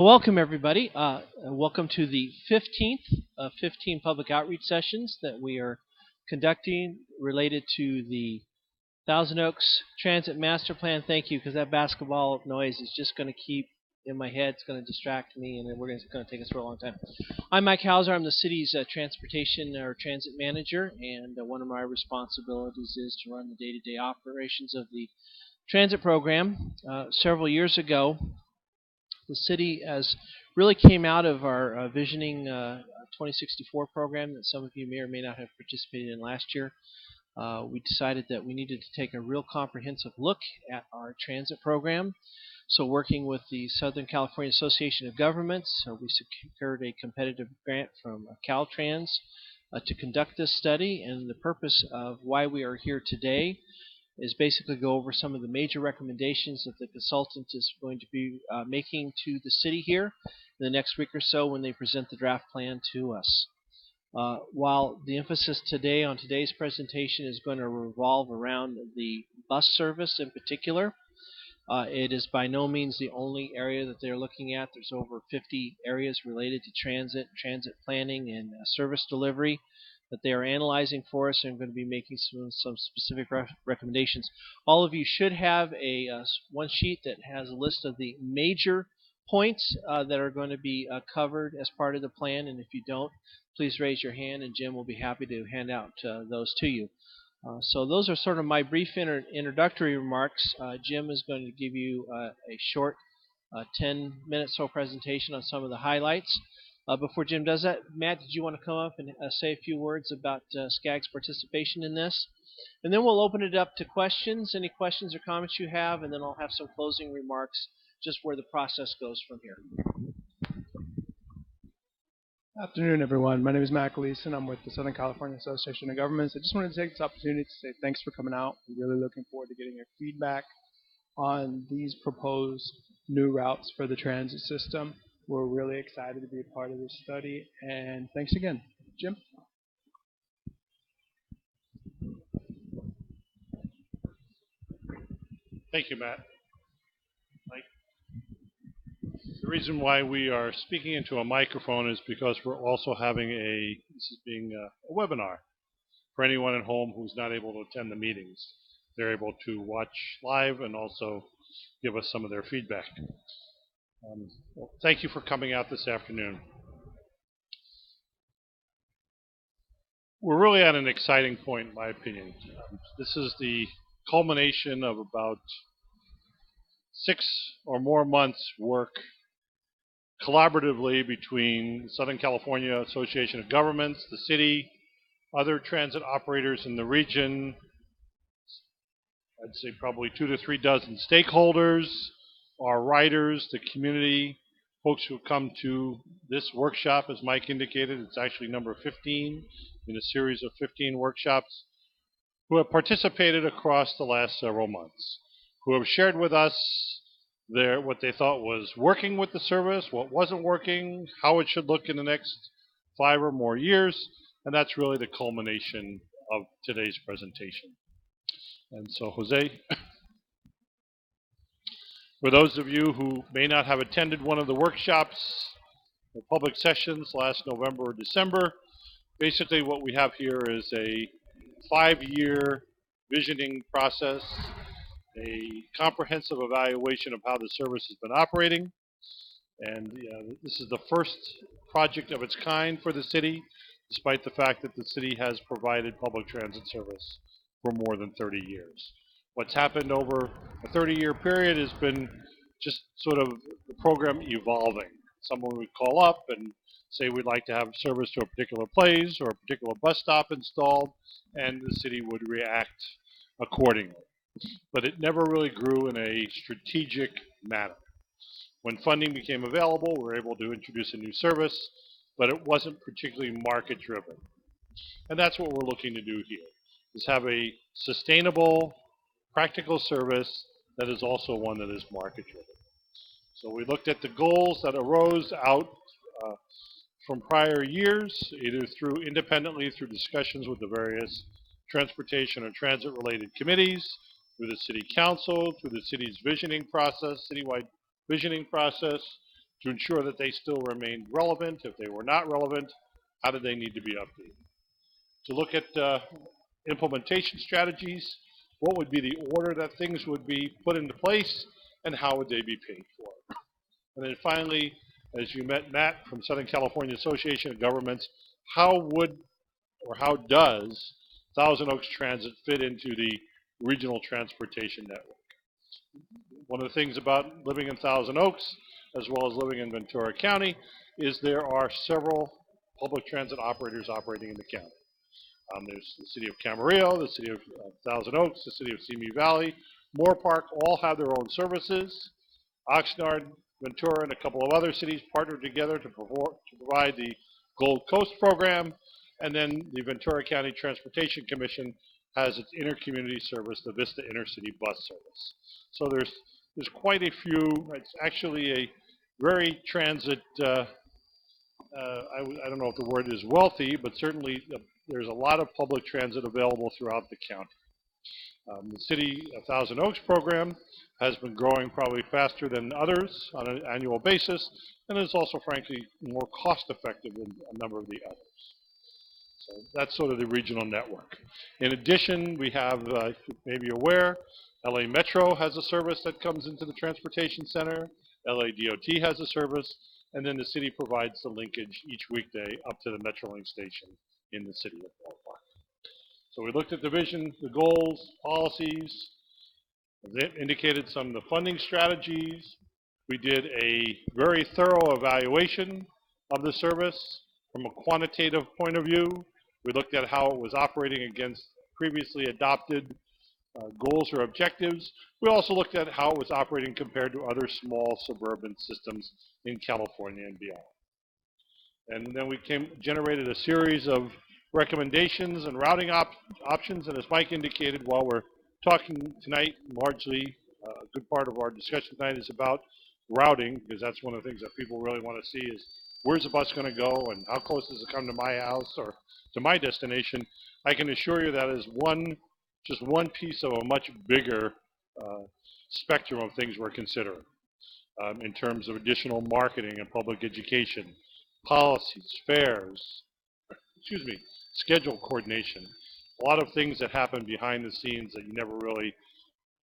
Welcome, everybody. Welcome to the 15th of 15 public outreach sessions that we are conducting related to the Thousand Oaks Transit Master Plan. Thank you, because that basketball noise is just going to keep in my head. It's going to distract me, and it's going to take us for a long time. I'm Mike Hauser. I'm the city's transportation or transit manager, and one of my responsibilities is to run the day-to-day operations of the transit program. Several years ago, the city as really came out of our Visioning 2064 program that some of you may or may not have participated in last year. We decided that we needed to take a real comprehensive look at our transit program. So working with the Southern California Association of Governments, we secured a competitive grant from Caltrans to conduct this study. And the purpose of why we are here today is basically go over some of the major recommendations that the consultant is going to be making to the city here in the next week or so when they present the draft plan to us. While the emphasis today on today's presentation is going to revolve around the bus service in particular, it is by no means the only area that they're looking at. There's over 50 areas related to transit planning, and service delivery that they are analyzing for us and going to be making some specific recommendations. All of you should have a one sheet that has a list of the major points that are going to be covered as part of the plan, and if you don't, please raise your hand and Jim will be happy to hand out those to you. So those are sort of my brief introductory remarks. Jim is going to give you a short 10-minute so presentation on some of the highlights. Before Jim does that, Matt, did you want to come up and say a few words about SCAG's participation in this? And then we'll open it up to questions, any questions or comments you have, and then I'll have some closing remarks just where the process goes from here. Afternoon, everyone. My name is Matt Gleason. I'm with the Southern California Association of Governments. I just wanted to take this opportunity to say thanks for coming out. I'm really looking forward to getting your feedback on these proposed new routes for the transit system. We're really excited to be a part of this study, and thanks again. Jim? Thank you, Matt. Mike. The reason why we are speaking into a microphone is because we're also having this is being a webinar for anyone at home who's not able to attend the meetings. They're able to watch live and also give us some of their feedback. Well, thank you for coming out this afternoon. We're really at an exciting point, in my opinion. This is the culmination of about 6 or more months' work collaboratively between Southern California Association of Governments, the city, other transit operators in the region, I'd say probably 2 to 3 dozen stakeholders, our riders, the community, folks who come to this workshop, as Mike indicated. It's actually number 15 in a series of 15 workshops, who have participated across the last several months, who have shared with us what they thought was working with the service, what wasn't working, how it should look in the next 5 or more years, and that's really the culmination of today's presentation. And so, Jose, for those of you who may not have attended one of the workshops or public sessions last November or December, basically what we have here is a 5-year visioning process, a comprehensive evaluation of how the service has been operating. And this is the first project of its kind for the city, despite the fact that the city has provided public transit service for more than 30 years. What's happened over a 30-year period has been just sort of the program evolving. Someone would call up and say we'd like to have service to a particular place or a particular bus stop installed, and the city would react accordingly. But it never really grew in a strategic manner. When funding became available, we were able to introduce a new service, but it wasn't particularly market-driven. And that's what we're looking to do here, is have a sustainable, practical service that is also one that is market-driven. So we looked at the goals that arose out from prior years, either independently through discussions with the various transportation or transit-related committees, through the city council, through the city's visioning process, citywide visioning process, to ensure that they still remained relevant. If they were not relevant, how did they need to be updated? To look at implementation strategies, what would be the order that things would be put into place, and how would they be paid for? And then finally, as you met Matt from Southern California Association of Governments, how would or how does Thousand Oaks Transit fit into the regional transportation network? One of the things about living in Thousand Oaks, as well as living in Ventura County, is there are several public transit operators operating in the county. There's the city of Camarillo, the city of Thousand Oaks, the city of Simi Valley, Moorpark, all have their own services. Oxnard, Ventura, and a couple of other cities partnered together to provide the Gold Coast program, and then the Ventura County Transportation Commission has its intercommunity service, the Vista Intercity Bus Service. So there's quite a few. It's actually a very transit. I don't know if the word is wealthy, but certainly there's a lot of public transit available throughout the county. The City of Thousand Oaks program has been growing probably faster than others on an annual basis, and is also, frankly, more cost-effective than a number of the others. So that's sort of the regional network. In addition, we have, you may be aware, LA Metro has a service that comes into the transportation center. LA DOT has a service, and then the city provides the linkage each weekday up to the Metrolink station in the city of Moorpark. So we looked at the vision, the goals, policies, indicated some of the funding strategies. We did a very thorough evaluation of the service from a quantitative point of view. We looked at how it was operating against previously adopted goals or objectives. We also looked at how it was operating compared to other small suburban systems in California and beyond. And then we generated a series of recommendations and routing options. And as Mike indicated, while we're talking tonight, largely a good part of our discussion tonight is about routing, because that's one of the things that people really want to see is where's the bus going to go and how close does it come to my house or to my destination. I can assure you that is just one piece of a much bigger spectrum of things we're considering in terms of additional marketing and public education, policies, fares, schedule coordination. A lot of things that happen behind the scenes that you never really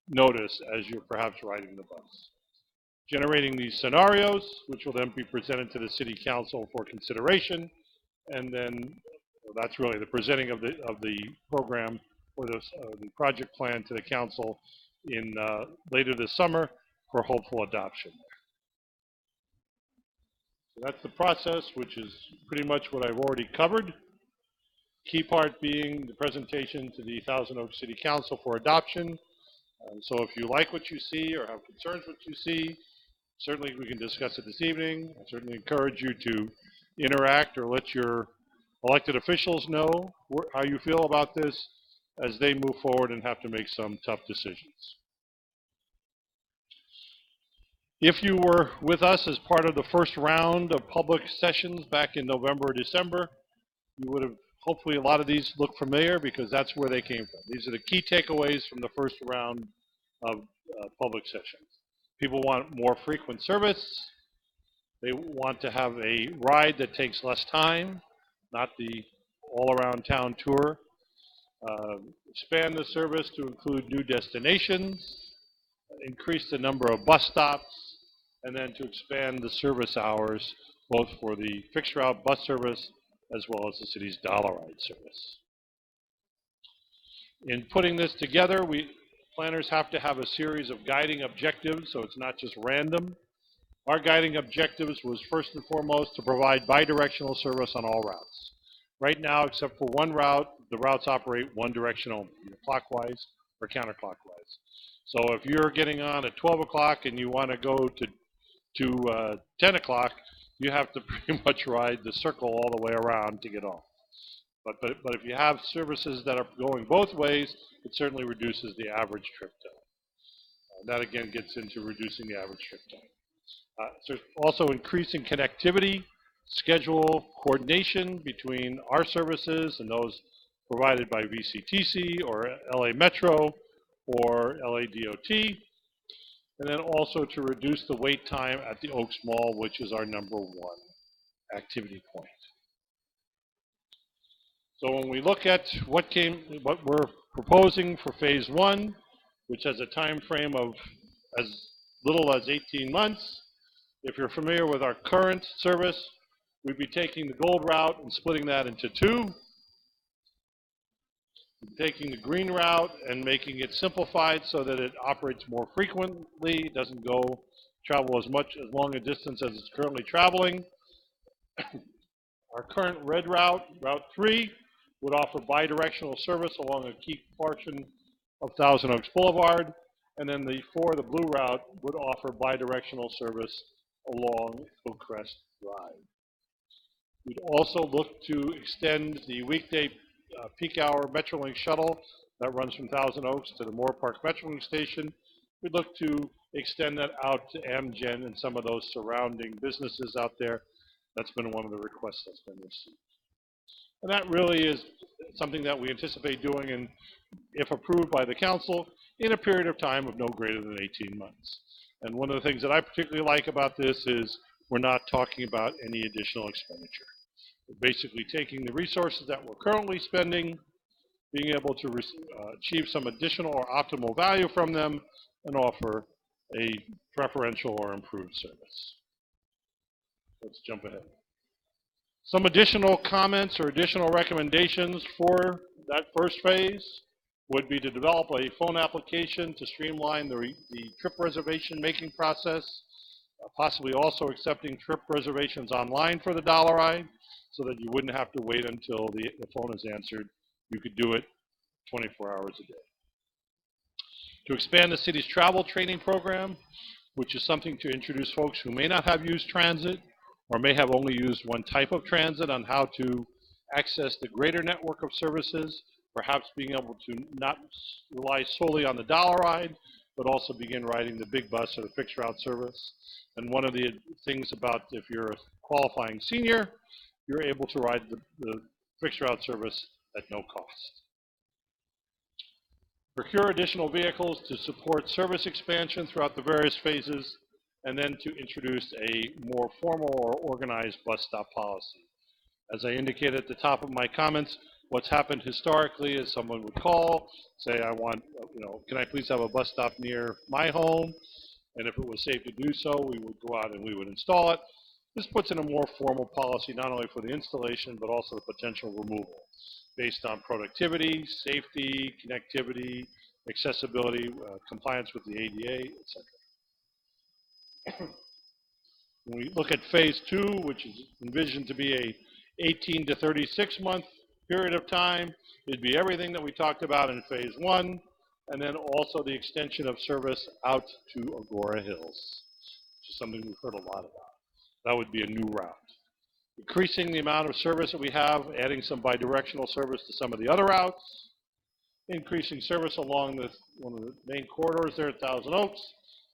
notice as you're perhaps riding the bus. Generating these scenarios, which will then be presented to the City Council for consideration, and then that's really the presenting of the program or the project plan to the Council in later this summer for hopeful adoption. So that's the process, which is pretty much what I've already covered. Key part being the presentation to the Thousand Oaks City Council for adoption. So if you like what you see or have concerns with what you see, certainly we can discuss it this evening. I certainly encourage you to interact or let your elected officials know how you feel about this as they move forward and have to make some tough decisions. If you were with us as part of the first round of public sessions back in November or December, you would have hopefully a lot of these look familiar because that's where they came from. These are the key takeaways from the first round of public sessions. People want more frequent service. They want to have a ride that takes less time, not the all-around town tour. Expand the service to include new destinations, increase the number of bus stops, and then to expand the service hours, both for the fixed route bus service as well as the city's dollar ride service. In putting this together, planners have to have a series of guiding objectives, so it's not just random. Our guiding objectives was first and foremost to provide bidirectional service on all routes. Right now, except for one route, the routes operate one direction only, either clockwise or counterclockwise. So if you're getting on at 12 o'clock and you want to go to 10 o'clock, you have to pretty much ride the circle all the way around to get off. But if you have services that are going both ways, it certainly reduces the average trip time. That again gets into reducing the average trip time. So also increasing connectivity, schedule coordination between our services and those provided by VCTC or LA Metro or LA DOT. and then also to reduce the wait time at the Oaks Mall, which is our #1 activity point. So when we look at what we're proposing for phase 1, which has a time frame of as little as 18 months, if you're familiar with our current service, we'd be taking the gold route and splitting that into 2, taking the green route and making it simplified so that it operates more frequently, doesn't travel as long a distance as it's currently traveling. Our current red route, Route 3, would offer bidirectional service along a key portion of Thousand Oaks Boulevard, and then the blue route would offer bidirectional service along Hillcrest Drive. We'd also look to extend the weekday peak hour Metrolink shuttle that runs from Thousand Oaks to the Moore Park Metrolink station. We'd look to extend that out to Amgen and some of those surrounding businesses out there. That's been one of the requests that's been received. And that really is something that we anticipate doing, and if approved by the council, in a period of time of no greater than 18 months. And one of the things that I particularly like about this is we're not talking about any additional expenditure. We're basically taking the resources that we're currently spending, being able to achieve some additional or optimal value from them, and offer a preferential or improved service. Let's jump ahead. Some additional comments or additional recommendations for that first phase would be to develop a phone application to streamline the trip reservation making process, possibly also accepting trip reservations online for the Dollar Ride so that you wouldn't have to wait until the phone is answered. You could do it 24 hours a day. To expand the city's travel training program, which is something to introduce folks who may not have used transit or may have only used one type of transit on how to access the greater network of services, perhaps being able to not rely solely on the Dollar Ride, but also begin riding the big bus or the fixed route service. And one of the things about if you're a qualifying senior, you're able to ride the fixed route service at no cost. Procure additional vehicles to support service expansion throughout the various phases, and then to introduce a more formal or organized bus stop policy. As I indicated at the top of my comments, what's happened historically is someone would call, say, I want, can I please have a bus stop near my home? And if it was safe to do so, we would go out and we would install it. This puts in a more formal policy, not only for the installation, but also the potential removal, based on productivity, safety, connectivity, accessibility, compliance with the ADA, etc. When we look at phase 2, which is envisioned to be a 18 to 36 month period of time, it'd be everything that we talked about in phase 1, and then also the extension of service out to Agora Hills, which is something we've heard a lot about. That would be a new route. Increasing the amount of service that we have, adding some bidirectional service to some of the other routes, increasing service along one of the main corridors there at Thousand Oaks,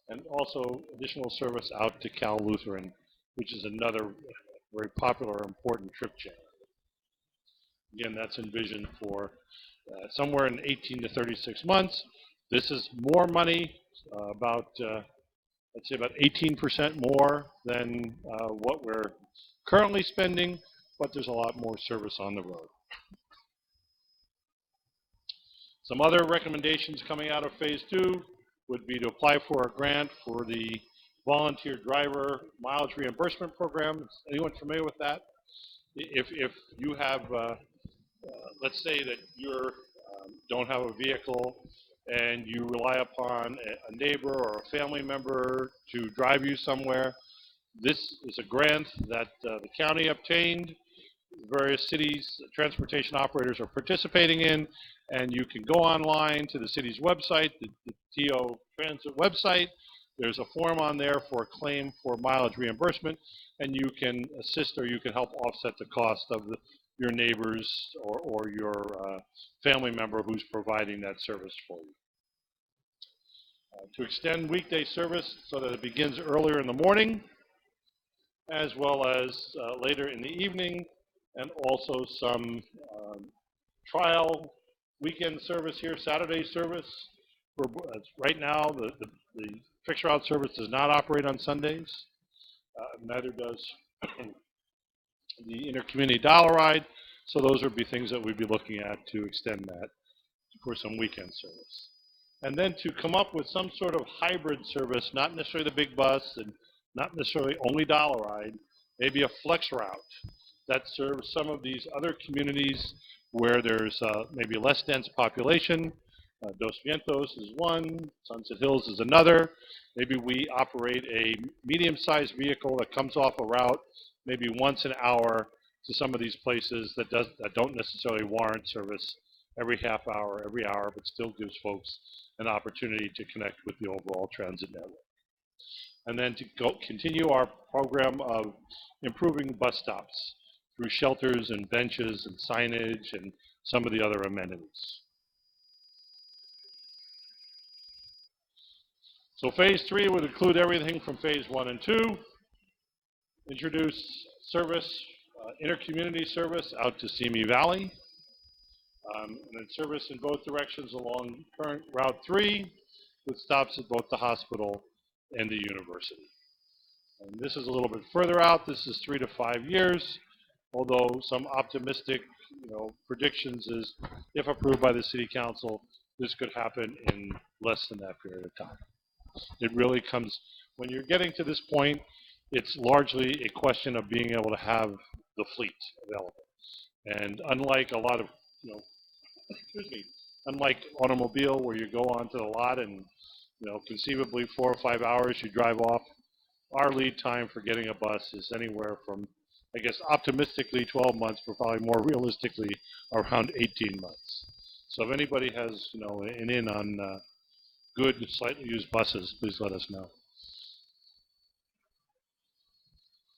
and also additional service out to Cal Lutheran, which is another very popular, important trip generator. Again, that's envisioned for somewhere in 18 to 36 months. This is more money, I'd say about 18% more than what we're currently spending, but there's a lot more service on the road. Some other recommendations coming out of phase 2 would be to apply for a grant for the volunteer driver mileage reimbursement program. Is anyone familiar with that? If you have, let's say that you don't have a vehicle and you rely upon a neighbor or a family member to drive you somewhere, this is a grant that the county obtained. Various cities, transportation operators are participating in, and you can go online to the city's website, the TO Transit website. There's a form on there for a claim for mileage reimbursement, and you can assist or you can help offset the cost of your neighbors or your family member who's providing that service for you. To extend weekday service so that it begins earlier in the morning, as well as later in the evening, and also some trial weekend service here, Saturday service. Right now, the Fixed route service does not operate on Sundays. Neither does the intercommunity dollar ride. So those would be things that we'd be looking at to extend that for some weekend service. And then to come up with some sort of hybrid service, not necessarily the big bus and not necessarily only dollar ride, maybe a flex route that serves some of these other communities where there's maybe less dense population. Dos Vientos is one, Sunset Hills is another. Maybe we operate a medium-sized vehicle that comes off a route maybe once an hour to some of these places that don't necessarily warrant service every half hour, every hour, but still gives folks an opportunity to connect with the overall transit network. And then to continue our program of improving bus stops through shelters and benches and signage and some of the other amenities. So phase 3 would include everything from phase 1 and 2. Introduce service, intercommunity service out to Simi Valley. And then service in both directions along current Route 3 with stops at both the hospital and the university. And this is a little bit further out. This is 3 to 5 years, although some optimistic predictions is if approved by the City Council, this could happen in less than that period of time. It really comes, when you're getting to this point, it's largely a question of being able to have the fleet available. And unlike a lot of, unlike automobile where you go onto the lot and, conceivably 4 or 5 hours you drive off, our lead time for getting a bus is anywhere from, I guess, optimistically 12 months, but probably more realistically around 18 months. So if anybody has, an in on good, slightly used buses, please let us know.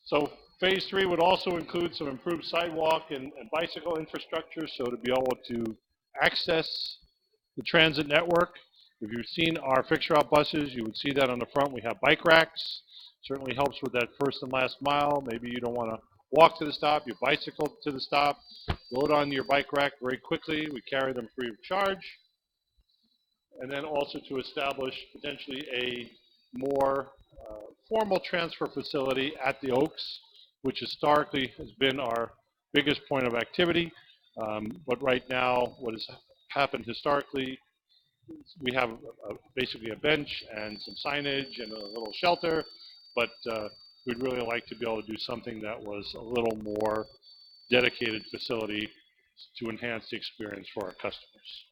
So phase 3 would also include some improved sidewalk and bicycle infrastructure, so to be able to access the transit network. If you've seen our fixed route buses, you would see that on the front we have bike racks. Certainly helps with that first and last mile. Maybe you don't want to walk to the stop, you bicycle to the stop, load on your bike rack very quickly. We carry them free of charge. And then also to establish potentially a more formal transfer facility at the Oaks, which historically has been our biggest point of activity. But right now, what has happened historically, we have basically a bench and some signage and a little shelter, but we'd really like to be able to do something that was a little more dedicated facility to enhance the experience for our customers.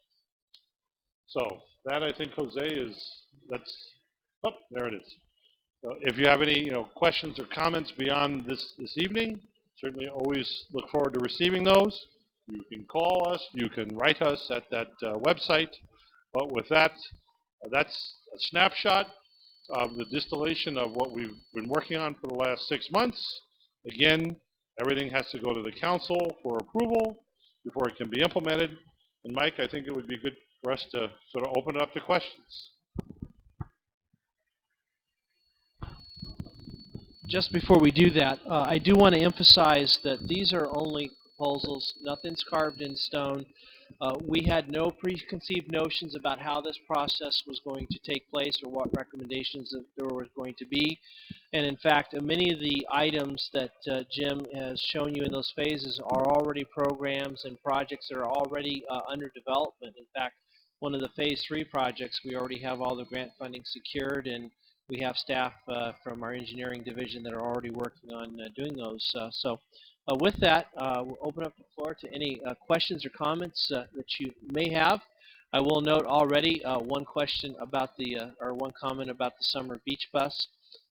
So that, I think, Jose, there it is. So if you have any questions or comments beyond this evening, certainly always look forward to receiving those. You can call us, you can write us at that website. But with that, that's a snapshot of the distillation of what we've been working on for the last 6 months. Again, everything has to go to the council for approval before it can be implemented. And Mike, I think it would be good for us to sort of open it up to questions. Just before we do that, I do want to emphasize that these are only proposals. Nothing's carved in stone. We had no preconceived notions about how this process was going to take place or what recommendations that there was going to be. And in fact, many of the items that Jim has shown you in those phases are already programs and projects that are already under development. In fact, one of the phase 3 projects, we already have all the grant funding secured, and we have staff from our engineering division that are already working on doing those. With that, we'll open up the floor to any questions or comments that you may have. I will note already one question about or one comment about the summer beach bus.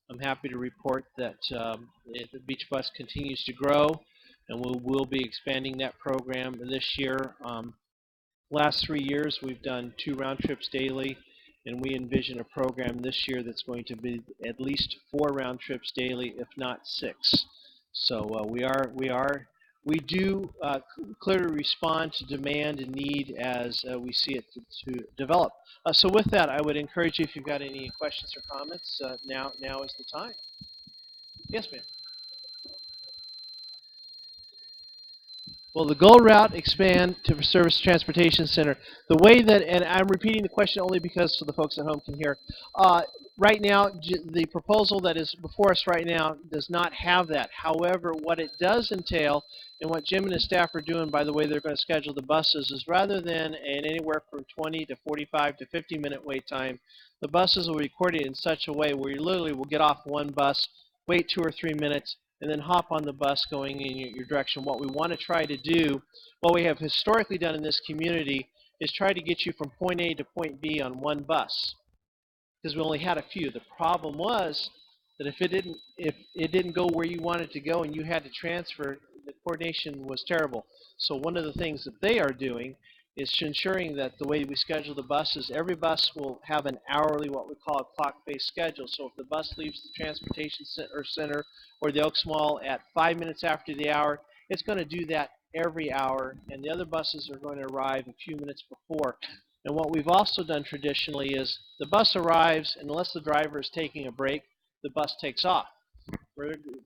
I'm happy to report that the beach bus continues to grow, and we will be expanding that program this year. Last 3 years, we've done 2 round trips daily, and we envision a program this year that's going to be at least 4 round trips daily, if not 6. So we do clearly respond to demand and need as we see it to develop. So with that, I would encourage you, if you've got any questions or comments, now is the time. Yes, ma'am. Well, the GO route expand to Service Transportation Center. The way that, and I'm repeating the question only because so the folks at home can hear, right now, the proposal that is before us right now does not have that. However, what it does entail, and what Jim and his staff are doing, by the way, they're going to schedule the buses, is rather than an anywhere from 20 to 45 to 50-minute wait time, the buses will be coordinated in such a way where you literally will get off one bus, wait 2 or 3 minutes, and then hop on the bus going in your direction. What we want to try to do, what we have historically done in this community, is try to get you from point A to point B on one bus, because we only had a few. The problem was that if it didn't go where you wanted to go and you had to transfer, the coordination was terrible. So one of the things that they are doing is ensuring that the way we schedule the buses, every bus will have an hourly, what we call a clock-based schedule. So if the bus leaves the transportation center or the Oaks Mall at 5 minutes after the hour, it's going to do that every hour, and the other buses are going to arrive a few minutes before. And what we've also done traditionally is the bus arrives, and unless the driver is taking a break, the bus takes off.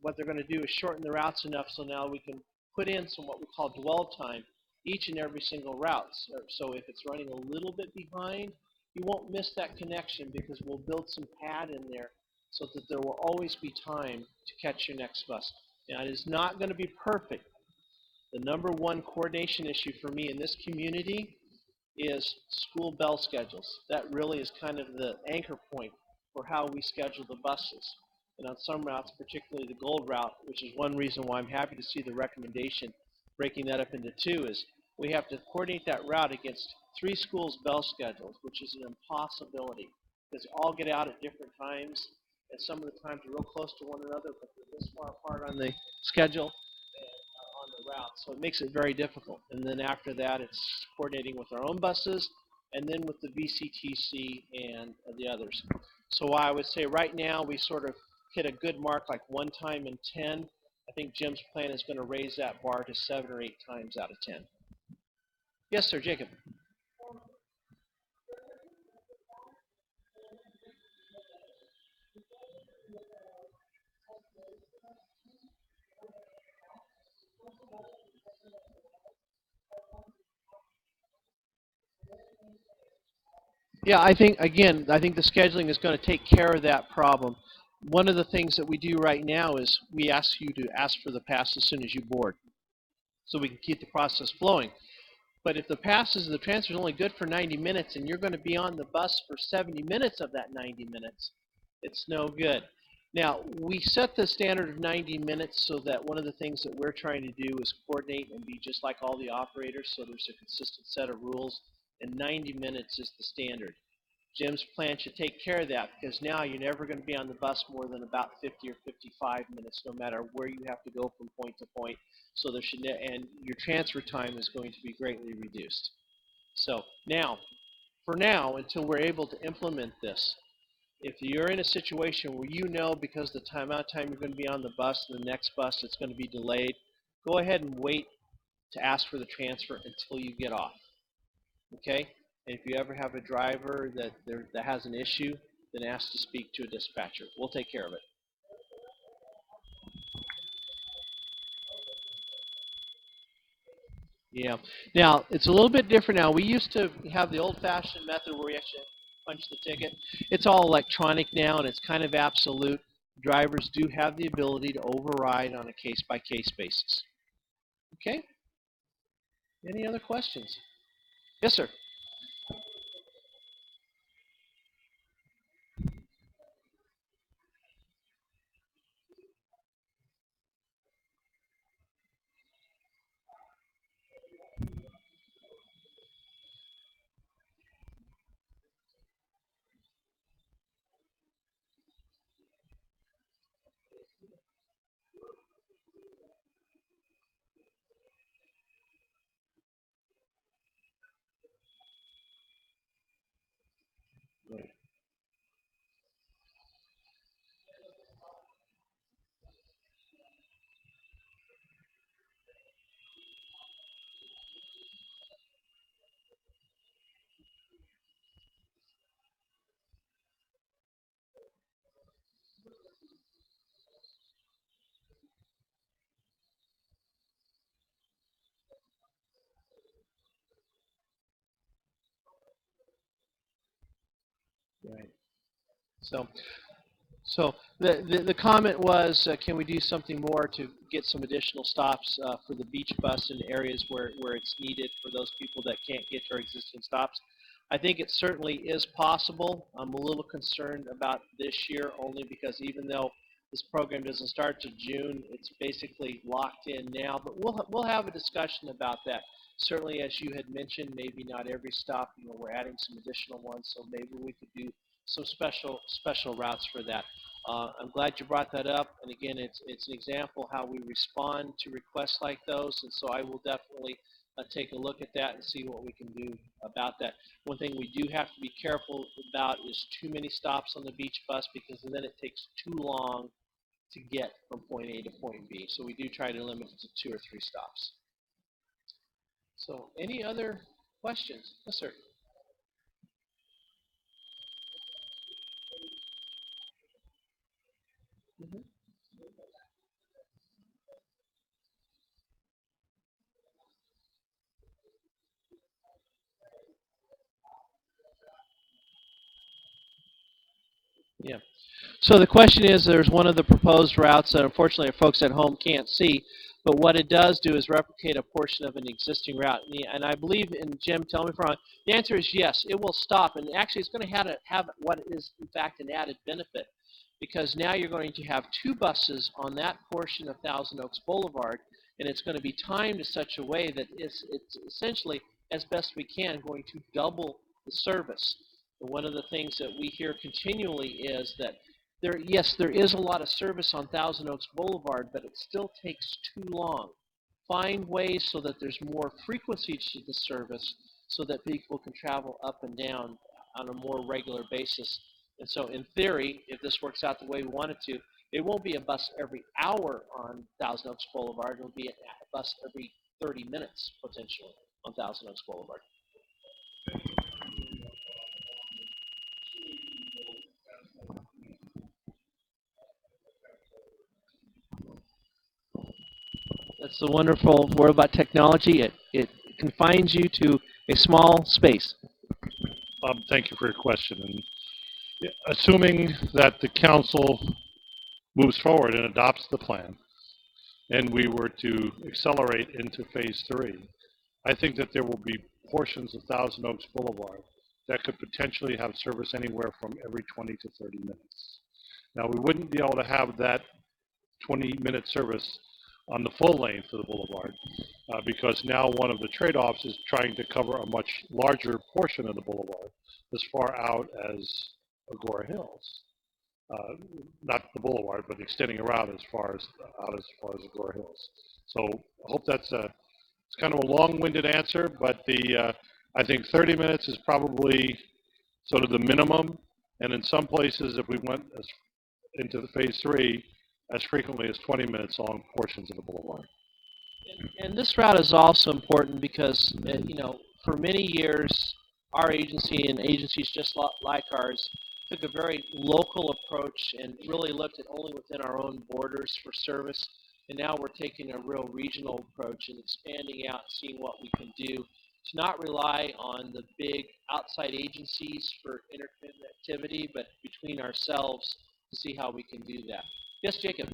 What they're going to do is shorten the routes enough so now we can put in some what we call dwell time each and every single route. So if it's running a little bit behind, you won't miss that connection because we'll build some pad in there so that there will always be time to catch your next bus. Now, it is not going to be perfect. The number one coordination issue for me in this community is school bell schedules. That really is kind of the anchor point for how we schedule the buses. And on some routes, particularly the Gold Route, which is one reason why I'm happy to see the recommendation breaking that up into two, is we have to coordinate that route against 3 schools' bell schedules, which is an impossibility because they all get out at different times, and some of the times are real close to one another, but they're this far apart on the schedule on the route, so it makes it very difficult. And then after that, it's coordinating with our own buses, and then with the VCTC and the others. So I would say right now we sort of hit a good mark, like 1 time in 10. I think Jim's plan is going to raise that bar to 7 or 8 times out of 10. Yes, sir, Jacob. Yeah, I think, again, I think the scheduling is going to take care of that problem. One of the things that we do right now is we ask you to ask for the pass as soon as you board, so we can keep the process flowing. But if the transfer is only good for 90 minutes and you're going to be on the bus for 70 minutes of that 90 minutes, it's no good. Now, we set the standard of 90 minutes so that one of the things that we're trying to do is coordinate and be just like all the operators, so there's a consistent set of rules, and 90 minutes is the standard. Jim's plan should take care of that because now you're never going to be on the bus more than about 50 or 55 minutes, no matter where you have to go from point to point. So there should, and your transfer time is going to be greatly reduced. So now, for now, until we're able to implement this, if you're in a situation where you know because the amount of time you're going to be on the bus and the next bus it's going to be delayed, go ahead and wait to ask for the transfer until you get off. Okay? And if you ever have a driver that has an issue, then ask to speak to a dispatcher. We'll take care of it. Yeah. Now, it's a little bit different now. We used to have the old-fashioned method where we actually punch the ticket. It's all electronic now, and it's kind of absolute. Drivers do have the ability to override on a case-by-case basis. Okay? Any other questions? Yes, sir. Right. Right. So the comment was, can we do something more to get some additional stops for the beach bus in areas where it's needed for those people that can't get to our existing stops? I think it certainly is possible. I'm a little concerned about this year only because even though this program doesn't start to June, it's basically locked in now. But we'll have a discussion about that. Certainly, as you had mentioned, maybe not every stop. We're adding some additional ones, so maybe we could do some special routes for that. I'm glad you brought that up, and again, it's an example how we respond to requests like those, and so I will definitely take a look at that and see what we can do about that. One thing we do have to be careful about is too many stops on the beach bus because then it takes too long to get from point A to point B. So we do try to limit it to 2 or 3 stops. So any other questions? Yes, sir. Mm-hmm. Yeah. So the question is, there's one of the proposed routes that unfortunately our folks at home can't see, but what it does do is replicate a portion of an existing route. And I believe, and Jim, tell me if I'm wrong, the answer is yes, it will stop. And actually it's going to have what is in fact an added benefit because now you're going to have 2 buses on that portion of Thousand Oaks Boulevard, and it's going to be timed in such a way that it's essentially, as best we can, going to double the service. And one of the things that we hear continually is that yes, there is a lot of service on Thousand Oaks Boulevard, but it still takes too long. Find ways so that there's more frequency to the service so that people can travel up and down on a more regular basis. And so in theory, if this works out the way we want it to, it won't be a bus every hour on Thousand Oaks Boulevard. It'll be a bus every 30 minutes, potentially, on Thousand Oaks Boulevard. That's the wonderful word about technology. It confines you to a small space. Thank you for your question. And assuming that the council moves forward and adopts the plan, and we were to accelerate into phase 3, I think that there will be portions of Thousand Oaks Boulevard that could potentially have service anywhere from every 20 to 30 minutes. Now, we wouldn't be able to have that 20-minute service on the full length of the boulevard because now one of the trade-offs is trying to cover a much larger portion of the boulevard as far out as Agora Hills. Not the boulevard, but extending around as far as Agora Hills. So I hope that's it's kind of a long-winded answer, but I think 30 minutes is probably sort of the minimum, and in some places, if we went into the phase 3, as frequently as 20 minutes along portions of the boulevard. And this route is also important because, for many years, our agency and agencies just like ours took a very local approach and really looked at only within our own borders for service. And now we're taking a real regional approach and expanding out, seeing what we can do to not rely on the big outside agencies for interconnectivity, but between ourselves to see how we can do that. Yes, Jacob.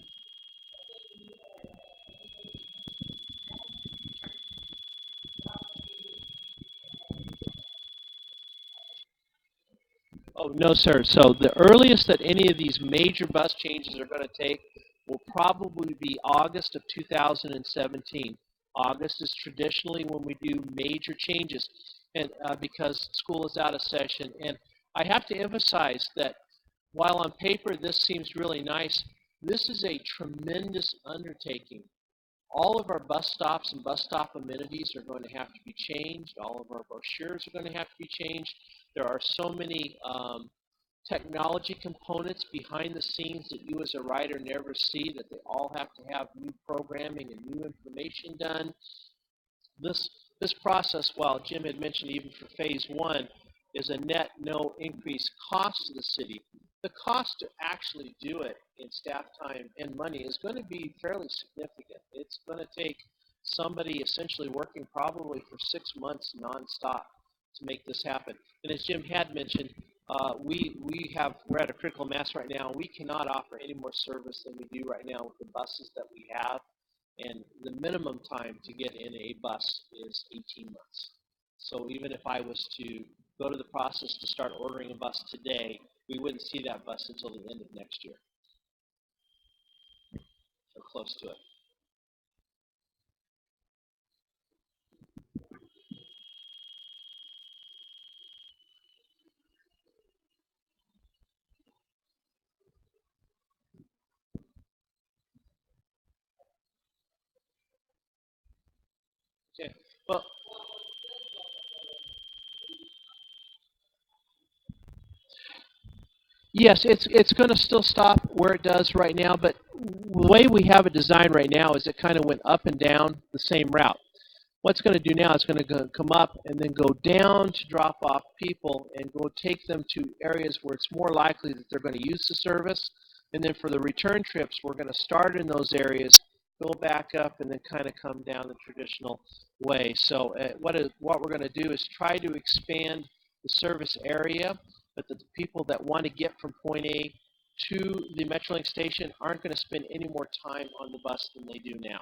Oh, no, sir. So the earliest that any of these major bus changes are going to take will probably be August of 2017. August is traditionally when we do major changes, and because school is out of session. And I have to emphasize that while on paper this seems really nice, this is a tremendous undertaking. All of our bus stops and bus stop amenities are going to have to be changed. All of our brochures are going to have to be changed. There are so many technology components behind the scenes that you as a writer never see, that they all have to have new programming and new information done. This process, while Jim had mentioned even for phase 1, is a net no increase cost to the city. The cost to actually do it in staff time and money is going to be fairly significant. It's going to take somebody essentially working probably for 6 months nonstop to make this happen. And as Jim had mentioned, we're at a critical mass right now. We cannot offer any more service than we do right now with the buses that we have. And the minimum time to get in a bus is 18 months. So even if I was to go to the process to start ordering a bus today, we wouldn't see that bus until the end of next year, or close to it. Okay. Well, yes, it's going to still stop where it does right now, but the way we have it designed right now is it kind of went up and down the same route. What's going to do now is going to come up and then go down to drop off people and go take them to areas where it's more likely that they're going to use the service. And then for the return trips, we're going to start in those areas, go back up, and then kind of come down the traditional way. So what we're going to do is try to expand the service area, but the people that want to get from point A to the Metrolink station aren't going to spend any more time on the bus than they do now.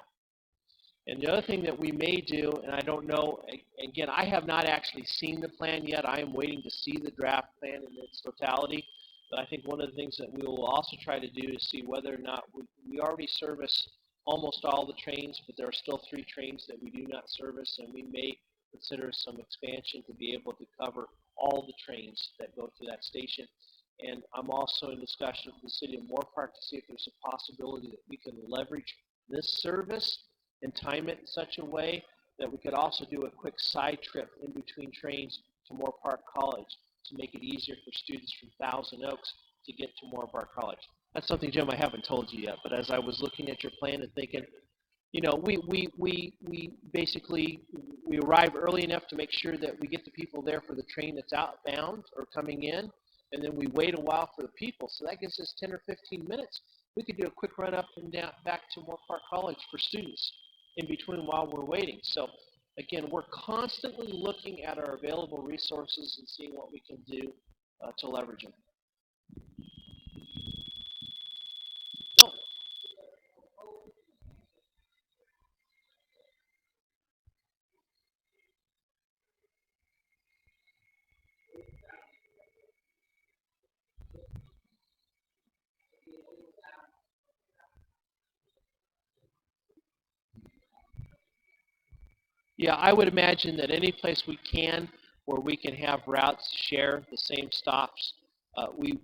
And the other thing that we may do, and I don't know, again, I have not actually seen the plan yet. I am waiting to see the draft plan in its totality. But I think one of the things that we will also try to do is see whether or not we already service almost all the trains, but there are still 3 trains that we do not service, and we may consider some expansion to be able to cover all the trains that go to that station. And I'm also in discussion with the city of Moorpark to see if there's a possibility that we can leverage this service and time it in such a way that we could also do a quick side trip in between trains to Moorpark College to make it easier for students from Thousand Oaks to get to Moorpark College. That's something, Jim, I haven't told you yet, but as I was looking at your plan and thinking, you know, we basically arrive early enough to make sure that we get the people there for the train that's outbound or coming in, and then we wait a while for the people. So that gives us 10 or 15 minutes. We could do a quick run up and down back to Moorpark College for students in between while we're waiting. So again, we're constantly looking at our available resources and seeing what we can do to leverage them. No. Yeah, I would imagine that any place we can where we can have routes share the same stops, we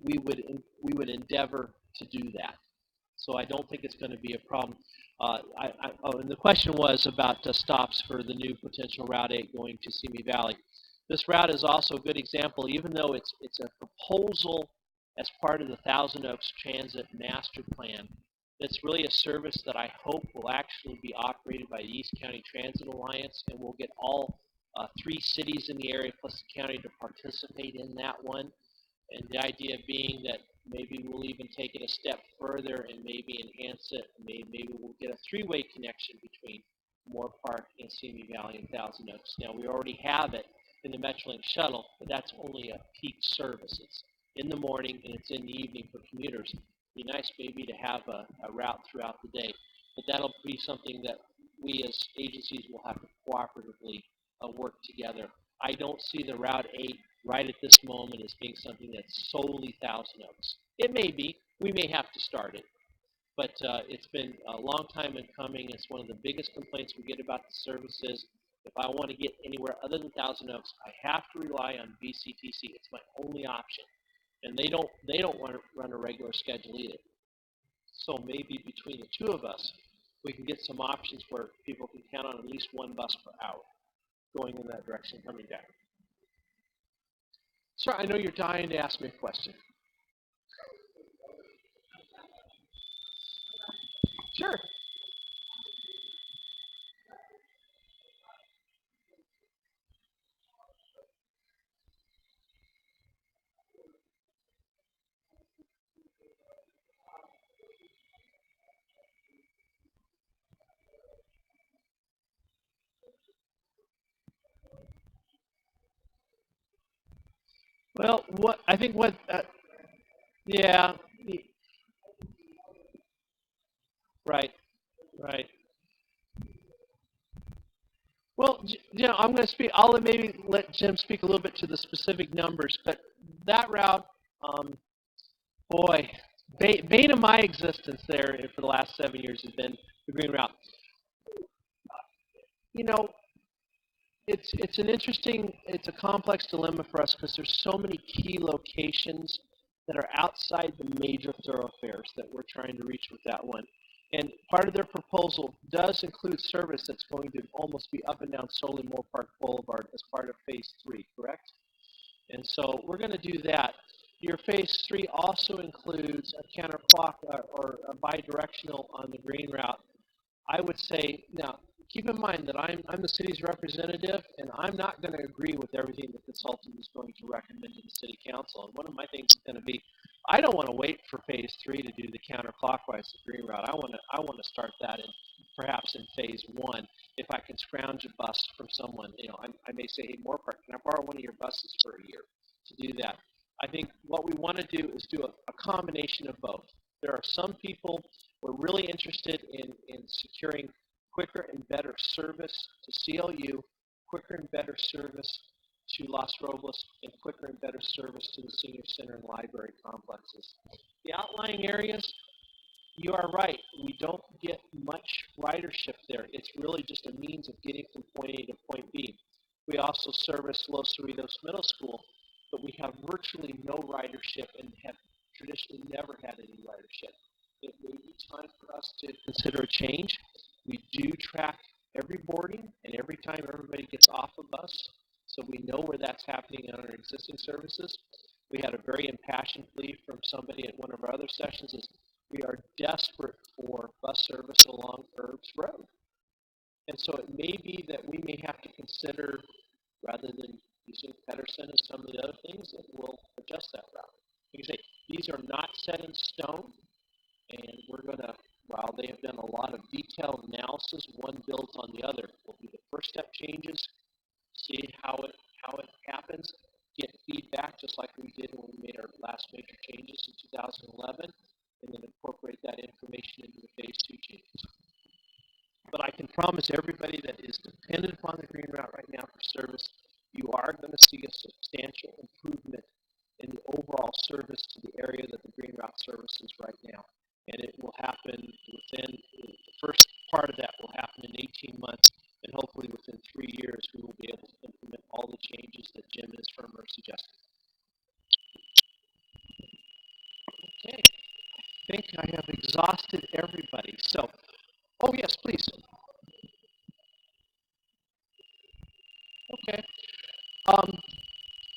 would endeavor to do that. So I don't think it's going to be a problem. And the question was about the stops for the new potential Route 8 going to Simi Valley. This route is also a good example, even though it's a proposal as part of the Thousand Oaks Transit Master Plan. It's really a service that I hope will actually be operated by the East County Transit Alliance, and we'll get all 3 cities in the area plus the county to participate in that one. And the idea being that maybe we'll even take it a step further and maybe enhance it. Maybe we'll get a 3-way connection between Moorpark and Simi Valley and Thousand Oaks. Now, we already have it in the Metrolink shuttle, but that's only a peak service. It's in the morning and it's in the evening for commuters. It'd be nice maybe to have a route throughout the day, but that'll be something that we as agencies will have to cooperatively work together. I don't see the Route 8 right at this moment as being something that's solely Thousand Oaks. It may be. We may have to start it. But it's been a long time in coming. It's one of the biggest complaints we get about the services. If I want to get anywhere other than Thousand Oaks, I have to rely on VCTC. It's my only option. And they don't want to run a regular schedule either. So maybe between the 2 of us, we can get some options where people can count on at least 1 bus per hour going in that direction, coming back. Sir, I know you're dying to ask me a question. Sure. Well, what I think what yeah, right, right. Well, I'm going to speak. I'll maybe let Jim speak a little bit to the specific numbers, but that route, um, boy, bane of my existence there for the last 7 years has been the Green Route. You know, it's a complex dilemma for us because there's so many key locations that are outside the major thoroughfares that we're trying to reach with that one. And part of their proposal does include service that's going to almost be up and down solely Moore Park Boulevard as part of Phase 3, correct? And so we're going to do that. Your Phase 3 also includes a counterclock or a bidirectional on the Green Route. I would say, now, keep in mind that I'm the city's representative, and I'm not going to agree with everything the consultant is going to recommend to the city council. And one of my things is going to be, I don't want to wait for Phase 3 to do the counterclockwise Green Route. I want to start that in perhaps in Phase 1. If I can scrounge a bus from someone, I may say, hey, Moore Park, can I borrow one of your buses for a year to do that? I think what we want to do is do a combination of both. There are some people who are really interested in securing quicker and better service to CLU, quicker and better service to Los Robles, and quicker and better service to the senior center and library complexes. The outlying areas, you are right. We don't get much ridership there. It's really just a means of getting from point A to point B. We also service Los Cerritos Middle School, but we have virtually no ridership and have traditionally never had any ridership. It may be time for us to consider a change. We do track every boarding and every time everybody gets off a bus, so we know where that's happening on our existing services. We had a very impassioned plea from somebody at one of our other sessions is we are desperate for bus service along Herbs Road. And so it may be that we may have to consider, rather than using Pedersen and some of the other things, that we'll adjust that route. You can say, these are not set in stone, and we're going to, while they have done a lot of detailed analysis, one builds on the other. Will be the first step changes, see how it happens, get feedback just like we did when we made our last major changes in 2011, and then incorporate that information into the Phase 2 changes. But I can promise everybody that is dependent upon the Green Route right now for service, you are going to see a substantial improvement in the overall service to the area that the Green Route services right now. And it will happen within, the first part of that will happen in 18 months, and hopefully within 3 years we will be able to implement all the changes that Jim and his firm are suggesting. Okay, I think I have exhausted everybody. So, oh yes, please. Okay.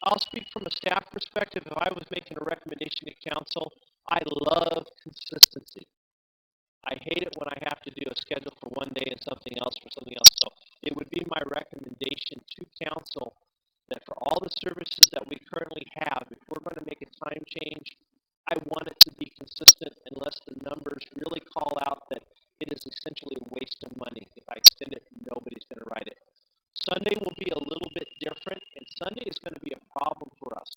I'll speak from a staff perspective. If I was making a recommendation to council, I love consistency. I hate it when I have to do a schedule for one day and something else for something else. So it would be my recommendation to council that for all the services that we currently have, if we're going to make a time change, I want it to be consistent unless the numbers really call out that it is essentially a waste of money. If I extend it, nobody's going to ride it. Sunday will be a little bit different, and Sunday is going to be a problem for us.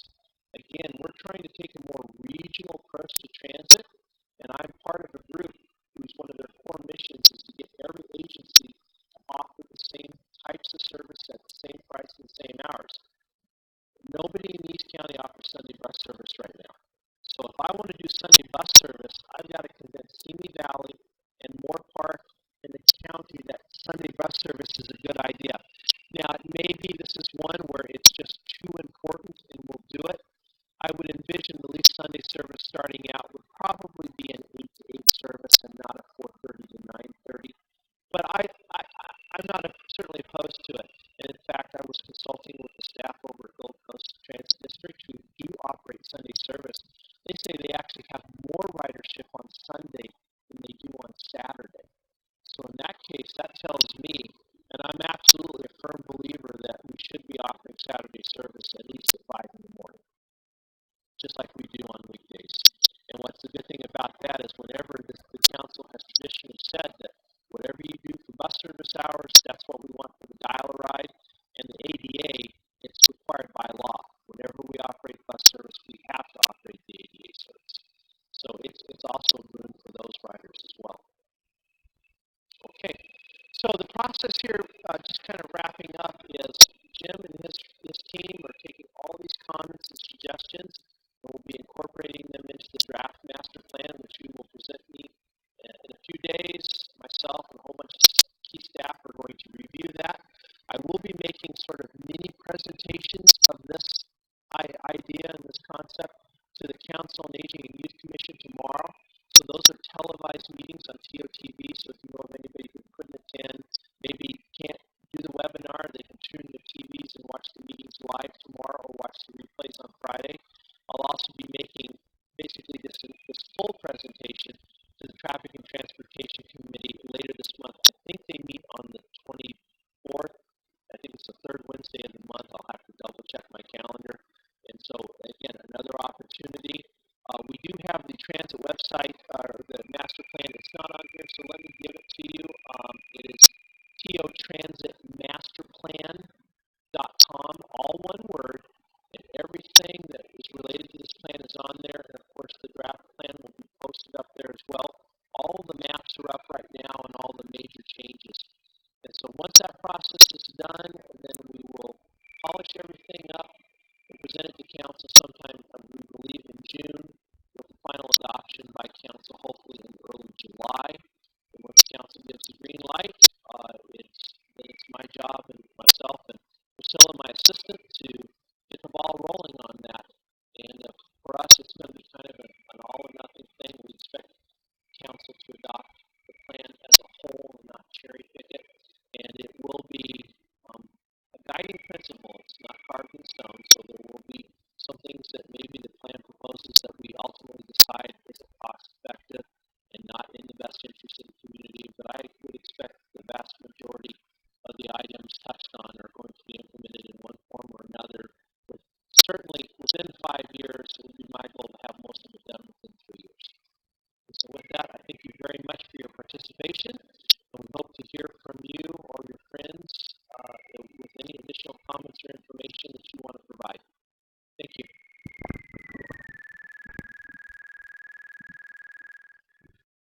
Again, we're trying to take a more regional approach to transit, and I'm part of a group whose one of their core missions is to get every agency to offer the same types of service at the same price and the same hours. Nobody in East County offers Sunday bus service right now. So if I want to do Sunday bus service, I've got to convince Simi Valley and Moore Park and the county that Sunday bus service is a good idea. Now, maybe this is one where it's just too important and we'll do it. I would envision the least Sunday service starting out would probably be an 8 to 8 service and not a 4:30 to 9:30. But I'm not certainly opposed to it. And in fact, I was consulting with the staff over at Gold Coast Transit District who do operate Sunday service. They say they actually have more ridership on Sunday than they do on Saturday. So in that case, that tells me, and I'm absolutely a firm believer that we should be offering Saturday service at least at 5 in the morning, just like we do on weekdays. And what's the good thing about that is whenever the council has traditionally said that whatever you do for bus service hours, that's what we want for the dial-a-ride, and the ADA, it's required by law. Whenever we operate bus So the process here, just kind of wrapping up, is Jim and his team are taking all these comments and suggestions, and we'll be incorporating them into the draft master plan, which we will present me in a few days. Myself and a whole bunch of key staff are going to review that. I will be making sort of mini presentations of this idea and this concept to the Council on Aging and Youth Commission tomorrow. So those are televised meetings on TOTV, so if you know of anybody who couldn't attend, maybe can't do the webinar, they can tune their TVs and watch the meetings live tomorrow or watch the replays on Friday. I'll also be making basically this full presentation to the Traffic and Transportation Committee later this month. I think they meet on the 24th. I think it's the third Wednesday of the month. I'll have to double check my calendar. And so, again, another opportunity. We do have the transit website, or the master plan. It's not on here, so let me give it to you. It is totransitmasterplan.com, all one word, and everything that is related to this plan is on there. And of course, the draft plan will be posted up there as well. All the maps are up right now and all the major changes. And so once that process is done, then we will polish everything up and present it to council sometime, we believe, in June, with the final adoption by council hopefully in early July. And once council gives the green light, then it's my job and myself and Priscilla, my assistant, to get the ball rolling on that. And for us, it's going to be kind of an all-or-nothing thing. We expect council to adopt the plan as a whole and not cherry pick it. And it will be a guiding principle. It's not carved in stone, so there will be some things that maybe the plan proposes that we ultimately decide is cost effective and not in the best interest of the community. But I would expect the vast majority of the items touched on are going to be implemented in one form or another. Certainly within 5 years, it would be my goal to have most of it done within 3 years. And so with that, I thank you very much for your participation.